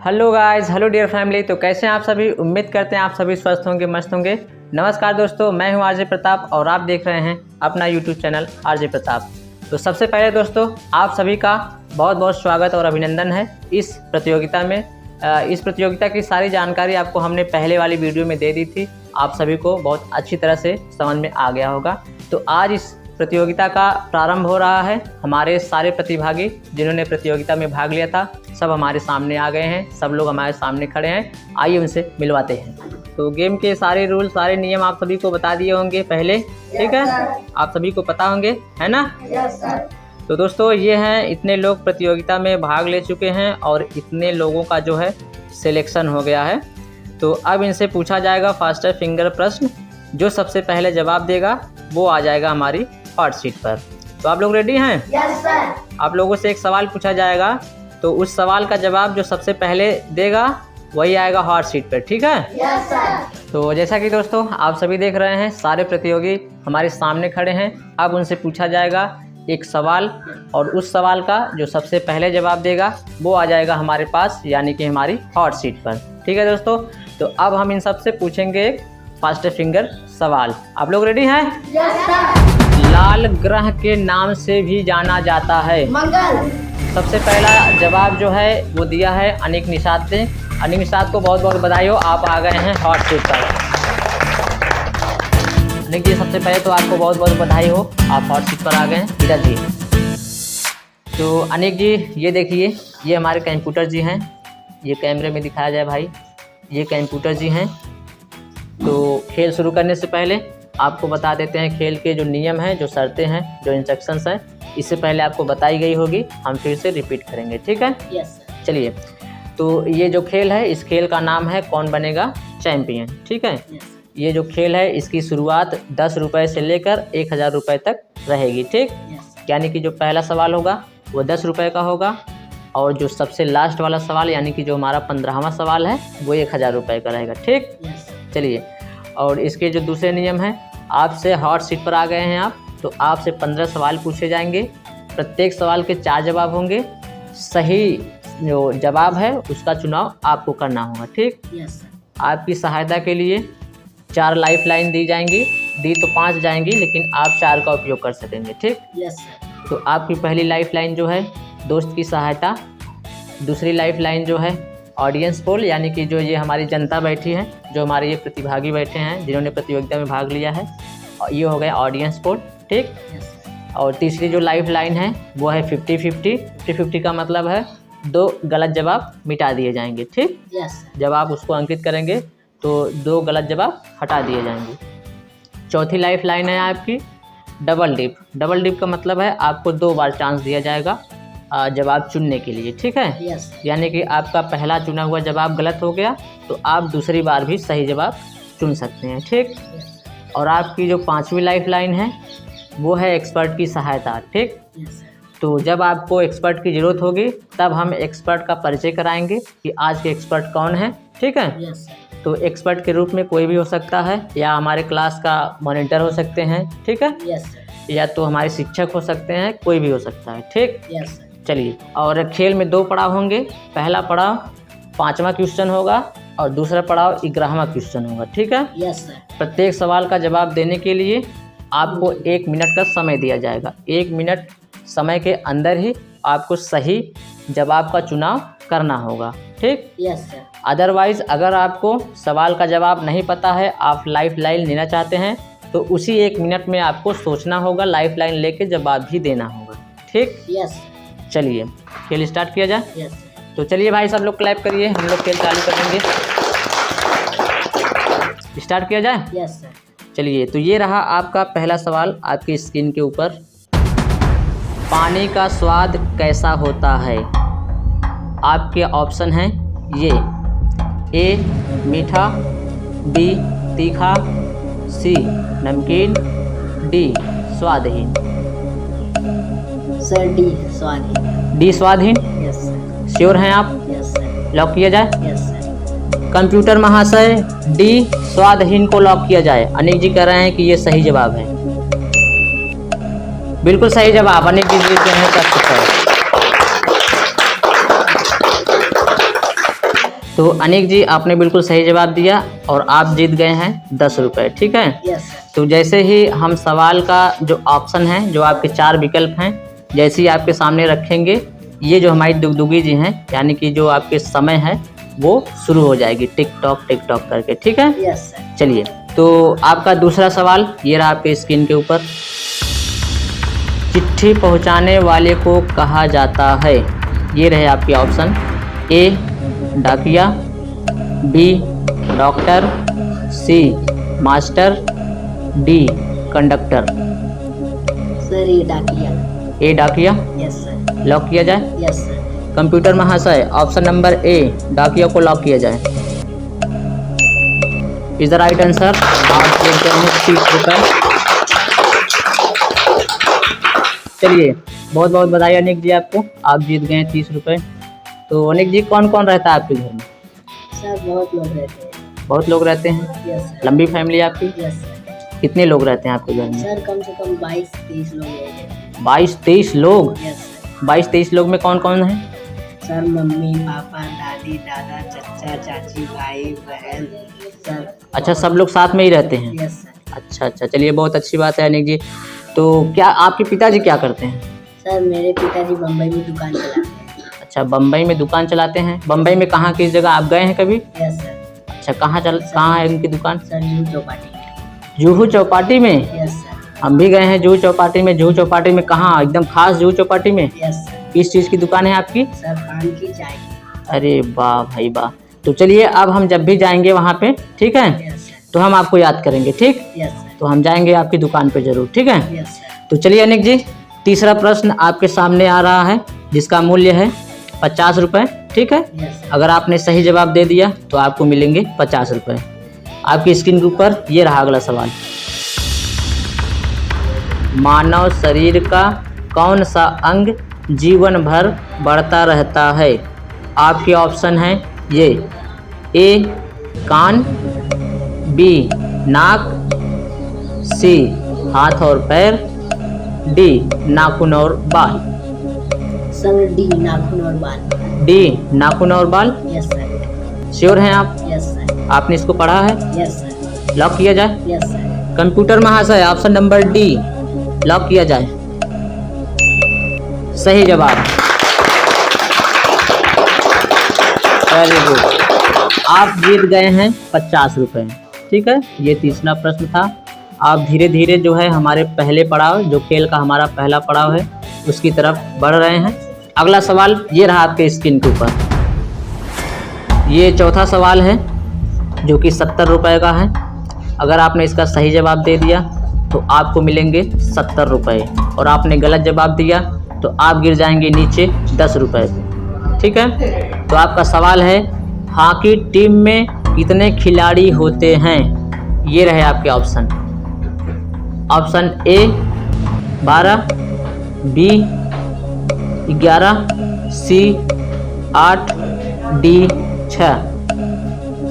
Hello guys, hello dear family. तो कैसे हैं आप सभी? उम्मीद करते हैं आप सभी स्वस्थ होंगे, मस्त होंगे। नमस्कार दोस्तों, मैं हूं आरजे प्रताप और आप देख रहे हैं अपना यूट्यूब चैनल आरजे प्रताप। तो सबसे पहले दोस्तों आप सभी का बहुत बहुत स्वागत और अभिनंदन है इस प्रतियोगिता में। इस प्रतियोगिता की सारी जानकारी आपको हमने पहले वाली वीडियो में दे दी थी, आप सभी को बहुत अच्छी तरह से समझ में आ गया होगा। तो आज इस प्रतियोगिता का प्रारंभ हो रहा है। हमारे सारे प्रतिभागी जिन्होंने प्रतियोगिता में भाग लिया था सब हमारे सामने आ गए हैं, सब लोग हमारे सामने खड़े हैं। आइए उनसे मिलवाते हैं। तो गेम के सारे रूल, सारे नियम आप सभी को बता दिए होंगे पहले, ठीक है? आप सभी को पता होंगे, है ना? तो दोस्तों ये हैं, इतने लोग प्रतियोगिता में भाग ले चुके हैं और इतने लोगों का जो है सिलेक्शन हो गया है। तो अब इनसे पूछा जाएगा फास्टर फिंगर प्रश्न। जो सबसे पहले जवाब देगा वो आ जाएगा हमारी हॉट सीट पर। तो आप लोग रेडी हैं? Yes sir. आप लोगों से एक सवाल पूछा जाएगा, तो उस सवाल का जवाब जो सबसे पहले देगा वही आएगा हॉट सीट पर, ठीक है? Yes sir. तो जैसा कि दोस्तों आप सभी देख रहे हैं, सारे प्रतियोगी हमारे सामने खड़े हैं। अब उनसे पूछा जाएगा एक सवाल और उस सवाल का जो सबसे पहले जवाब देगा वो आ जाएगा हमारे पास, यानी कि हमारी हॉट सीट पर, ठीक है दोस्तों? तो अब हम इन सबसे पूछेंगे एक फास्टर फिंगर सवाल। आप लोग रेडी हैं? Yes sir. लाल ग्रह के नाम से भी जाना जाता है। मंगल। सबसे पहला जवाब जो है वो दिया है अनिक निषाद ने। अनिक निषाद को बहुत बहुत बधाई हो, आप आ गए हैं हॉट सीट पर। अनिक जी सबसे पहले तो आपको बहुत बहुत बधाई हो, आप हॉट सीट पर आ गए हैं। इधर जी। तो अनिक जी ये देखिए, ये हमारे कंप्यूटर जी हैं, ये कैमरे में दिखाया जाए भाई, ये कंप्यूटर जी हैं। तो खेल शुरू करने से पहले आपको बता देते हैं खेल के जो नियम हैं, जो शर्तें हैं, जो इंस्ट्रक्शंस हैं, इससे पहले आपको बताई गई होगी, हम फिर से रिपीट करेंगे, ठीक है? Yes sir. चलिए, तो ये जो खेल है, इस खेल का नाम है कौन बनेगा चैंपियन, ठीक है? यस। ये जो खेल है इसकी शुरुआत 10 रुपये से लेकर 1000 रुपये तक रहेगी, ठीक? यस। यानी कि जो पहला सवाल होगा वो 10 रुपये का होगा और जो सबसे लास्ट वाला सवाल यानी कि जो हमारा 15वां सवाल है वो 1000 रुपये का रहेगा, ठीक? यस। चलिए, और इसके जो दूसरे नियम हैं, आपसे हॉट सीट पर आ गए हैं आप, तो आपसे 15 सवाल पूछे जाएंगे। प्रत्येक सवाल के 4 जवाब होंगे। सही जो जवाब है उसका चुनाव आपको करना होगा, ठीक? Yes sir. आपकी सहायता के लिए 4 लाइफ लाइन दी जाएंगी, दी तो 5 जाएंगी, लेकिन आप 4 का उपयोग कर सकेंगे, ठीक? Yes sir. तो आपकी पहली लाइफ लाइन जो है दोस्त की सहायता, दूसरी लाइफ लाइन जो है ऑडियंस पोल, यानी कि जो ये हमारी जनता बैठी है, जो हमारे ये प्रतिभागी बैठे हैं जिन्होंने प्रतियोगिता में भाग लिया है, और ये हो गया ऑडियंस पोल, ठीक? यस। और तीसरी जो लाइफ लाइन है वो है 50-50। 50-50 का मतलब है 2 गलत जवाब मिटा दिए जाएंगे, ठीक? Yes sir. जब आप उसको अंकित करेंगे तो 2 गलत जवाब हटा दिए जाएंगे। चौथी लाइफ लाइन है आपकी डबल डिप। डबल डिप का मतलब है आपको 2 बार चांस दिया जाएगा जवाब चुनने के लिए, ठीक है? यस। यानी कि आपका पहला चुना हुआ जवाब गलत हो गया तो आप दूसरी बार भी सही जवाब चुन सकते हैं, ठीक? और आपकी जो 5वीं लाइफ लाइन है वो है एक्सपर्ट की सहायता, ठीक? यस। तो जब आपको एक्सपर्ट की ज़रूरत होगी तब हम एक्सपर्ट का परिचय कराएंगे कि आज के एक्सपर्ट कौन है, ठीक है? यस। तो एक्सपर्ट के रूप में कोई भी हो सकता है, या हमारे क्लास का मॉनिटर हो सकते हैं, ठीक है? यस। या तो हमारे शिक्षक हो सकते हैं, कोई भी हो सकता है, ठीक? यस। चलिए, और खेल में 2 पड़ाव होंगे। पहला पड़ाव 5वां क्वेश्चन होगा और दूसरा पड़ाव 11वां क्वेश्चन होगा, ठीक है? Yes sir. प्रत्येक सवाल का जवाब देने के लिए आपको 1 मिनट का समय दिया जाएगा। 1 मिनट समय के अंदर ही आपको सही जवाब का चुनाव करना होगा, ठीक? Yes sir. अदरवाइज़ अगर आपको सवाल का जवाब नहीं पता है, आप लाइफ लाइन लेना चाहते हैं, तो उसी 1 मिनट में आपको सोचना होगा, लाइफ लाइन लेके जवाब भी देना होगा, ठीक? यस। चलिए खेल स्टार्ट किया जाए। यस। तो चलिए भाई सब लोग क्लैप करिए, हम लोग खेल चालू करेंगे। स्टार्ट किया जाए। Yes sir. चलिए, तो ये रहा आपका पहला सवाल आपकी स्क्रीन के ऊपर। पानी का स्वाद कैसा होता है? आपके ऑप्शन हैं ये: ए मीठा, बी तीखा, सी नमकीन, डी स्वादहीन। सर डी स्वादहीन। डी स्वादहीन, यस सर। श्योर हैं आप? Yes sir. लॉक किया जाए। Yes sir. कंप्यूटर महाशय, डी स्वादहीन को लॉक किया जाए। अनिक जी कह रहे हैं कि ये सही जवाब है। बिल्कुल सही जवाब, अनिक जी जीतते हैं 10 रुपये। तो अनिक जी आपने बिल्कुल सही जवाब दिया और आप जीत गए हैं 10 रुपये। ठीक है, यस सर। तो जैसे ही हम सवाल का जो ऑप्शन है, जो आपके 4 विकल्प हैं, जैसे ही आपके सामने रखेंगे, ये जो हमारी दुगदुगी जी हैं, यानी कि जो आपके समय है वो शुरू हो जाएगी टिक टॉक करके। ठीक है, यस सर। चलिए, तो आपका दूसरा सवाल ये रहा आपके स्क्रीन के ऊपर। चिट्ठी पहुंचाने वाले को कहा जाता है? ये रहे आपके ऑप्शन। ए डाकिया, बी डॉक्टर, सी मास्टर, डी कंडक्टर। सर ये डाकिया। ए डाकिया यस सर। लॉक किया जाए? Yes sir. कंप्यूटर महाशय ऑप्शन नंबर ए डाकिया को लॉक किया जाए। Is the right answer. आप देखते हैं 30 रुपये। चलिए, बहुत बहुत बधाई अनिक जी आपको, आप जीत गए 30 रुपये। तो अनिक जी कौन कौन रहता है आपके घर में? सर बहुत लोग रहते हैं। बहुत लोग रहते हैं? Yes sir. लंबी फैमिली आपकी? Yes sir. कितने लोग रहते हैं आपके घर में? सर कम से कम 22-23 लोग रहेंगे। 22-23 लोग? Yes sir. 22-23 लोग में कौन कौन है? सर मम्मी पापा दादी दादा चाचा चाची भाई बहन सर। अच्छा, सब लोग साथ में ही रहते हैं? Yes sir. अच्छा अच्छा, चलिए बहुत अच्छी बात है अनिक जी। तो क्या आपके पिताजी क्या करते हैं? सर मेरे पिताजी बम्बई में दुकान चलाते हैं। अच्छा, बम्बई में दुकान चलाते हैं। बम्बई में कहाँ, किस जगह आप गए हैं कभी? Yes sir. अच्छा, कहाँ है उनकी दुकान? सर जुहू चौपाटी। जुहू चौपाटी में? Yes sir. हम भी गए हैं जुहू चौपाटी में। जुहू चौपाटी में कहाँ, एकदम खास जुहू चौपाटी में? Yes sir. किस चीज़ की दुकान है आपकी? सर पान की चाय की। अरे वाह भाई वाह। तो चलिए, अब हम जब भी जाएंगे वहाँ पे, ठीक है, यस सर। तो हम आपको याद करेंगे। ठीक, यस सर। तो हम जाएंगे आपकी दुकान पे जरूर। ठीक है, यस सर। तो चलिए अनिक जी, तीसरा प्रश्न आपके सामने आ रहा है, जिसका मूल्य है 50 रुपये। ठीक है, यस सर। अगर आपने सही जवाब दे दिया तो आपको मिलेंगे 50 रुपये। आपकी स्क्रीन के ऊपर ये रहा अगला सवाल। मानव शरीर का कौन सा अंग जीवन भर बढ़ता रहता है? आपके ऑप्शन हैं ये। ए कान, बी नाक, सी हाथ और पैर, डी नाखून और बाल। सर डी नाखून और बाल। डी नाखून और बाल? Yes sir. श्योर हैं आप? Yes sir. आपने इसको पढ़ा है? Yes sir. लॉक किया जाए? Yes sir. कंप्यूटर महाशय ऑप्शन नंबर डी लॉक किया जाए। सही जवाब। वेरी गुड, आप जीत गए हैं 50 रुपये। ठीक है, ये तीसरा प्रश्न था। आप धीरे धीरे जो है हमारे पहले पड़ाव, जो खेल का हमारा पहला पड़ाव है, उसकी तरफ बढ़ रहे हैं। अगला सवाल ये रहा आपके स्क्रीन के ऊपर। ये चौथा सवाल है जो कि 70 रुपये का है। अगर आपने इसका सही जवाब दे दिया तो आपको मिलेंगे 70 रुपये, और आपने गलत जवाब दिया तो आप गिर जाएंगे नीचे 10 रुपये पे। ठीक है, तो आपका सवाल है, हॉकी टीम में कितने खिलाड़ी होते हैं? ये रहे आपके option. Option A 12, B 11, C 8, D 6।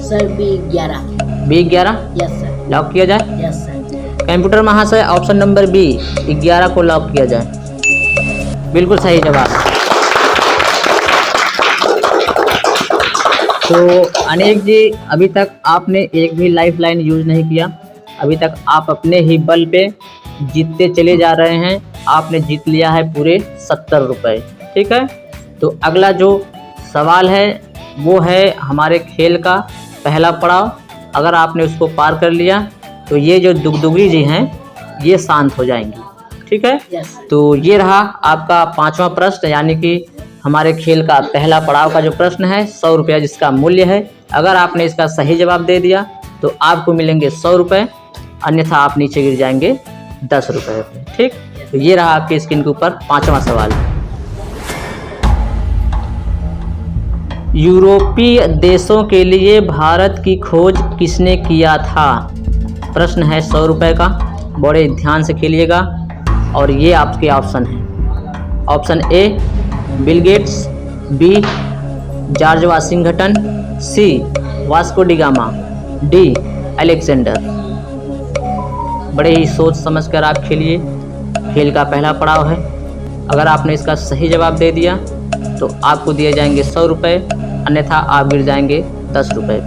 Sir B 11। B 11 yes sir. Lock किया जाए? Yes sir. कंप्यूटर महाशय ऑप्शन नंबर बी 11 को लॉक किया जाए। बिल्कुल सही जवाब। तो अनिक जी, अभी तक आपने एक भी लाइफ लाइन यूज नहीं किया। अभी तक आप अपने ही बल पे जीतते चले जा रहे हैं। आपने जीत लिया है पूरे 70 रुपये। ठीक है, तो अगला जो सवाल है वो है हमारे खेल का पहला पड़ाव। अगर आपने उसको पार कर लिया तो ये जो दुगदुगी जी हैं ये शांत हो जाएंगी। ठीक है, यस सर। तो ये रहा आपका 5वां प्रश्न, यानी कि हमारे खेल का पहला पड़ाव का जो प्रश्न है 100 रुपया जिसका मूल्य है। अगर आपने इसका सही जवाब दे दिया तो आपको मिलेंगे 100 रुपये, अन्यथा आप नीचे गिर जाएंगे 10 रुपये पे। ठीक, तो ये रहा आपके स्क्रीन के ऊपर 5वां सवाल। यूरोपीय देशों के लिए भारत की खोज किसने किया था? प्रश्न है 100 रुपये का, बड़े ध्यान से खेलिएगा। और ये आपके ऑप्शन हैं। Option A Bill Gates, B George Washington, C Vasco da Gama, D Alexander. बड़े ही सोच समझ कर आप खेलिए, खेल का पहला पड़ाव है। अगर आपने इसका सही जवाब दे दिया तो आपको दिए जाएंगे 100 रुपये, अन्यथा आप गिर जाएंगे 10 रुपये।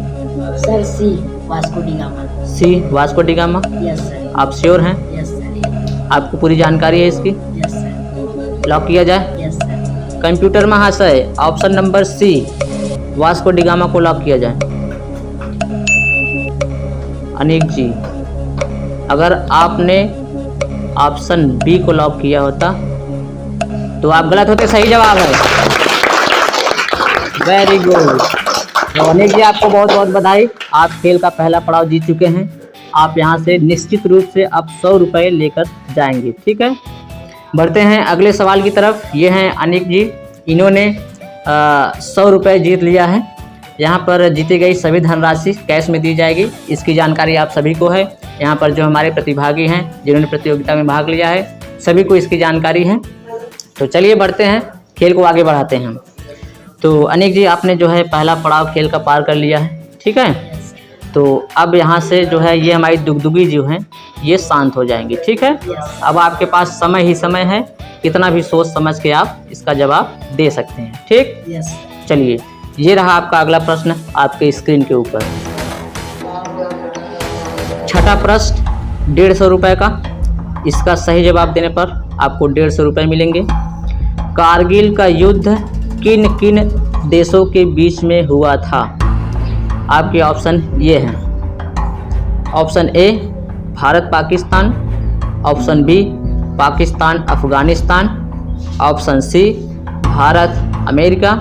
Sir C Vasco da Gama. C Vasco da Gama. Yes sir. आप श्योर हैं? Yes sir. आपको पूरी जानकारी है इसकी? Yes sir. लॉक किया जाए? Yes sir. कंप्यूटर महाशय, option number C Vasco da Gama को लॉक किया जाए। अनिक जी, अगर आपने ऑप्शन बी को लॉक किया होता तो आप गलत होते। सही जवाब है। Very good. तो अनिक जी, आपको बहुत बहुत बधाई। आप खेल का पहला पड़ाव जीत चुके हैं। आप यहां से निश्चित रूप से अब 100 रुपये लेकर जाएंगे। ठीक है, बढ़ते हैं अगले सवाल की तरफ। ये हैं अनिक जी, इन्होंने 100 रुपये जीत लिया है। यहाँ पर जीती गई सभी धनराशि कैश में दी जाएगी। इसकी जानकारी आप सभी को है। यहाँ पर जो हमारे प्रतिभागी हैं जिन्होंने प्रतियोगिता में भाग लिया है, सभी को इसकी जानकारी है। तो चलिए बढ़ते हैं, खेल को आगे बढ़ाते हैं। तो अनिक जी, आपने जो है पहला पड़ाव खेल का पार कर लिया है। ठीक है, तो अब यहाँ से जो है ये हमारी दुगदुगी जो हैं ये शांत हो जाएंगी। ठीक है, अब आपके पास समय ही समय है, कितना भी सोच समझ के आप इसका जवाब दे सकते हैं। ठीक, यस। चलिए, ये रहा आपका अगला प्रश्न आपके स्क्रीन के ऊपर। छठा प्रश्न 150 रुपये का। इसका सही जवाब देने पर आपको 150 रुपये मिलेंगे। कारगिल का युद्ध किन किन देशों के बीच में हुआ था? आपके ऑप्शन ये हैं। Option A Bharat Pakistan, option B Pakistan Afghanistan, option C Bharat America,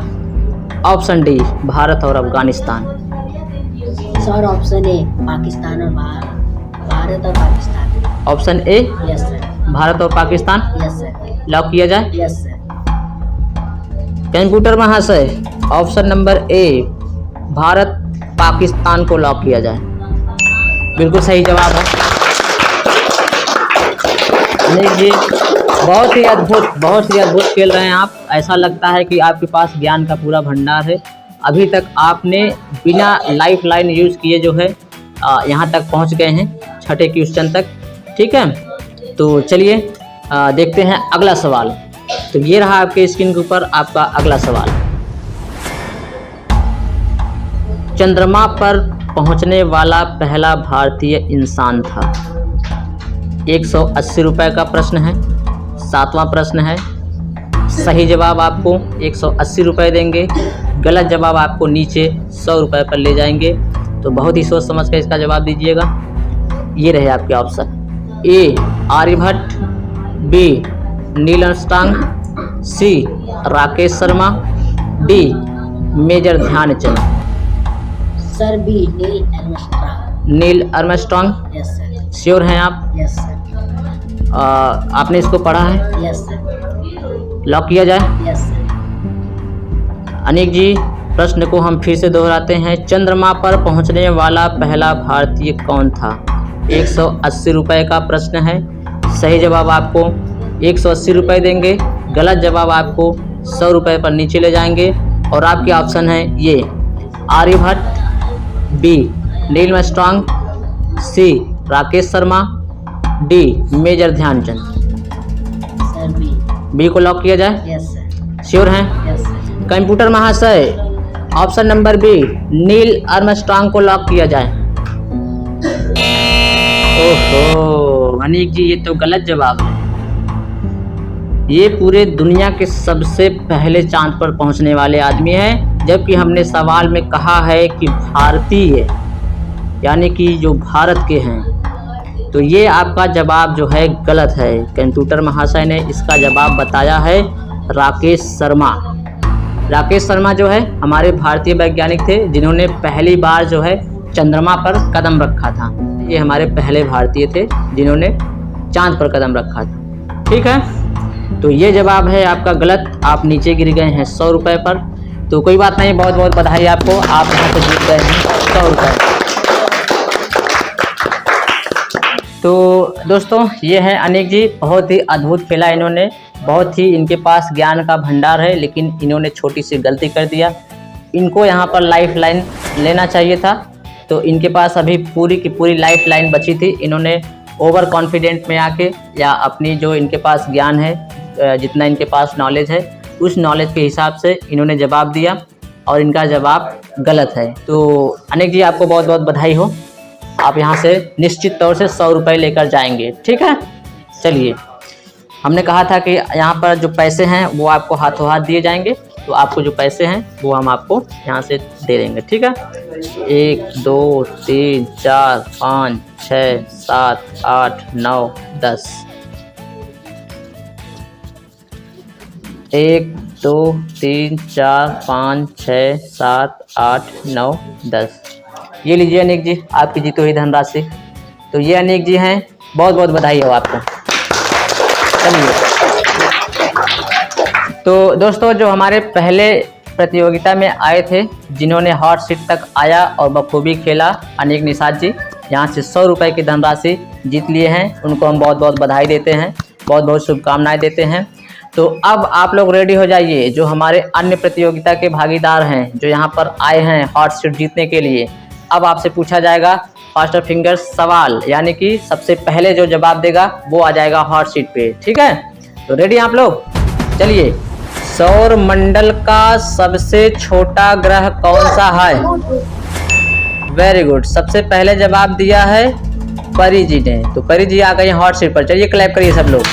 option D Bharat और Afghanistan. Sir option A Pakistan और भारत और Pakistan. Option A yes sir. Bharat और पाकिस्तान यस सर। लॉक किया जाए? Yes sir. कंप्यूटर महाशय, option number A Bharat Pakistan को लॉक किया जाए। बिल्कुल सही जवाब है। अनिक जी, बहुत ही अद्भुत खेल रहे हैं आप। ऐसा लगता है कि आपके पास ज्ञान का पूरा भंडार है। अभी तक आपने बिना लाइफ लाइन यूज़ किए जो है यहाँ तक पहुँच गए हैं, छठे क्वेश्चन तक। ठीक है, तो चलिए देखते हैं अगला सवाल। तो ये रहा आपके स्क्रीन के ऊपर आपका अगला सवाल। चंद्रमा पर पहुंचने वाला पहला भारतीय इंसान था। 180 रुपये का प्रश्न है। 7वां प्रश्न है। सही जवाब आपको 180 रुपये देंगे, गलत जवाब आपको नीचे 100 रुपये पर ले जाएंगे। तो बहुत ही सोच समझ कर इसका जवाब दीजिएगा। ये रहे आपके option. A Aryabhatta, B Neil Armstrong, C Rakesh Sharma, D major Dhyan Chand. Sir B Neil Armstrong. Neil Armstrong, yes sir. Sure हैं आप? Yes sir. आपने इसको पढ़ा है? Yes sir. लॉक किया जाए? Yes sir. अनिक जी, प्रश्न को हम फिर से दोहराते हैं। चंद्रमा पर पहुंचने वाला पहला भारतीय कौन था? 180 रुपये का प्रश्न है। सही जवाब आपको 180 रुपये देंगे, गलत जवाब आपको 100 रुपये पर नीचे ले जाएंगे। और आपके ऑप्शन है ये Aryabhatta, B Neil Armstrong, C Rakesh Sharma, D major Dhyan Chand. Sir B. B को लॉक किया जाए? Yes sir. श्योर हैं? Yes sir. कंप्यूटर महाशय, option number B Neil Armstrong को लॉक किया जाए। ओहो अनिक जी, ये तो गलत जवाब है। ये पूरे दुनिया के सबसे पहले चांद पर पहुंचने वाले आदमी हैं, जबकि हमने सवाल में कहा है कि भारतीय, यानी कि जो भारत के हैं। तो ये आपका जवाब जो है गलत है। कंप्यूटर महाशय ने इसका जवाब बताया है राकेश शर्मा। राकेश शर्मा जो है हमारे भारतीय वैज्ञानिक थे, जिन्होंने पहली बार जो है चंद्रमा पर कदम रखा था। ये हमारे पहले भारतीय थे जिन्होंने चांद पर कदम रखा था। ठीक है, तो ये जवाब है आपका गलत। आप नीचे गिर गए हैं 100 रुपये पर। तो कोई बात नहीं, बहुत बहुत बधाई आपको, आप यहाँ से जीत गए हैं 100 रुपये। तो दोस्तों, ये है अनिक जी, बहुत ही अद्भुत खेला इन्होंने। बहुत ही इनके पास ज्ञान का भंडार है, लेकिन इन्होंने छोटी सी गलती कर दिया। इनको यहाँ पर लाइफ लाइन लेना चाहिए था। तो इनके पास अभी पूरी की पूरी लाइफ लाइन बची थी। इन्होंने ओवर कॉन्फिडेंट में आके, या अपनी जो इनके पास ज्ञान है, जितना इनके पास नॉलेज है, उस नॉलेज के हिसाब से इन्होंने जवाब दिया। और इनका जवाब गलत है। तो अनिक जी आपको बहुत बहुत बधाई हो, आप यहाँ से निश्चित तौर से 100 रुपये लेकर जाएंगे, ठीक है। चलिए, हमने कहा था कि यहाँ पर जो पैसे हैं वो आपको हाथों हाथ दिए जाएंगे, तो आपको जो पैसे हैं वो हम आपको यहाँ से दे देंगे, ठीक है। 1 2 3 4 5 6 7 8 9 10। 1 2 3 4 5 6 7 8 9 10। ये लीजिए अनिक जी, आपकी जीती हुई धनराशि। तो ये अनिक जी हैं, बहुत बहुत बधाई हो आपको। चलिए, तो दोस्तों जो हमारे पहले प्रतियोगिता में आए थे, जिन्होंने हॉट सीट तक आया और बखूबी खेला, अनिक निषाद जी यहाँ से 100 रुपये की धनराशि जीत लिए हैं, उनको हम बहुत बहुत बधाई देते हैं, बहुत बहुत शुभकामनाएं देते हैं। तो अब आप लोग रेडी हो जाइए, जो हमारे अन्य प्रतियोगिता के भागीदार हैं, जो यहाँ पर आए हैं हॉट सीट जीतने के लिए। अब आपसे पूछा जाएगा फास्टर फिंगर्स सवाल, यानी कि सबसे पहले जो जवाब देगा वो आ जाएगा हॉट सीट पे, ठीक है। तो रेडी आप लोग? चलिए, सौर मंडल का सबसे छोटा ग्रह कौन सा है? वेरी गुड, सबसे पहले जवाब दिया है परी जी ने। तो परी जी आ गई हॉट सीट पर, चलिए क्लैप करिए सब लोग।